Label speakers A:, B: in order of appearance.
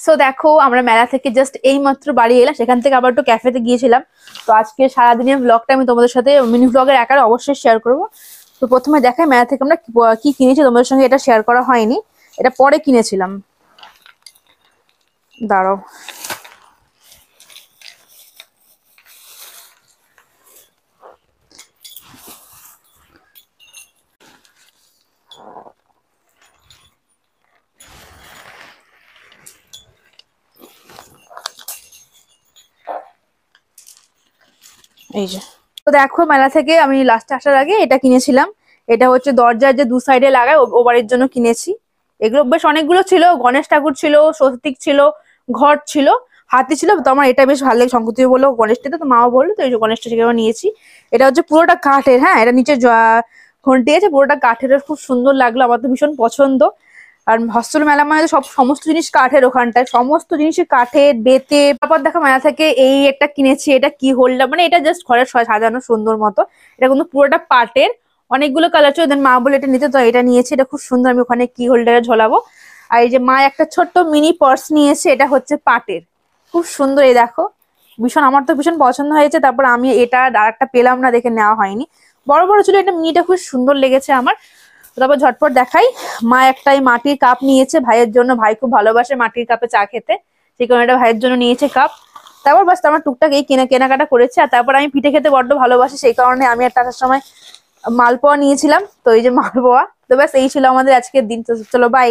A: So দেখো আমরা মেলা থেকে জাস্ট এই মাত্র বাড়ি এলাম, সেখান থেকে আবার একটু ক্যাফেতে গিয়েছিলাম। তো আজকে সারাদিনের ব্লগটা আমি তোমাদের সাথে মিনি ব্লগের আকারে অবশ্যই শেয়ার করবো। তো প্রথমে দেখাই মেলা থেকে আমরা কি কিনেছি, তোমাদের সঙ্গে এটা শেয়ার করা হয়নি, এটা পরে কিনেছিলাম। দাঁড়াও, এই যে। তো দেখো মেলা থেকে আমি লাস্টে আসার আগে এটা কিনেছিলাম। এটা হচ্ছে দরজার যে দু সাইডে লাগায় ও বাড়ির জন্য কিনেছি। এগুলো বেশ অনেকগুলো ছিল, গণেশ ঠাকুর ছিল, স্বস্তিক ছিল, ঘট ছিল, হাতি ছিল। তো আমার এটা বেশ ভালো লাগে, শঙ্করদেব বললো গণেশটা, তো মাও বললো, তো এই যে গণেশটা সেখানে নিয়েছি। এটা হচ্ছে পুরোটা কাঠের, হ্যাঁ, এটা নিচে ঘন্টি আছে, পুরোটা কাঠের, খুব সুন্দর লাগলো, আমার তো ভীষণ পছন্দ। আর হস্তল মেলা মানে সব সমস্ত জিনিস কাঠের, ওখানটায় সমস্ত জিনিসই কাঠের, বেতে। তারপর দেখো মেলা থেকে এই একটা কিনেছি, এটা কি হোল্ডার, মানে এটা জাস্ট ঘরের সাজানো সুন্দর মতো। এটা কিন্তু পুরোটা পাটের, অনেকগুলো কালার ছিল, দেন মা বলে এটা নিতে, তো এটা নিয়েছি, এটা খুব সুন্দর, আমি ওখানে কি হোল্ডারে ঝোলাবো। আর এই যে মা একটা ছোট্ট মিনি পার্স নিয়েছে, এটা হচ্ছে পাটের, খুব সুন্দর। এই দেখো, ভীষণ, আমার তো ভীষণ পছন্দ হয়েছে। তারপর আমি এটা আর একটা পেলাম না, দেখে নেওয়া হয়নি, বড় বড় ছিল, এটা মিনিটা খুব সুন্দর লেগেছে আমার। তারপর ঝটপট দেখাই, মা একটাই মাটির কাপ নিয়েছে ভাইয়ের জন্য, ভাই খুব ভালোবাসে মাটির কাপে চা খেতে, সেই কারণে এটা ভাইয়ের জন্য নিয়েছে কাপ। তারপর বাস আমার টুকটাক এই কেনাকাটা করেছে। আর তারপর আমি পিঠে খেতে বড্ড ভালোবাসি, সেই কারণে আমি একটা আসার সময় মালপোয়া নিয়েছিলাম, তো এই যে মালপোয়া। তো ব্যাস এই ছিল আমাদের আজকের দিন, তো চলো বাই।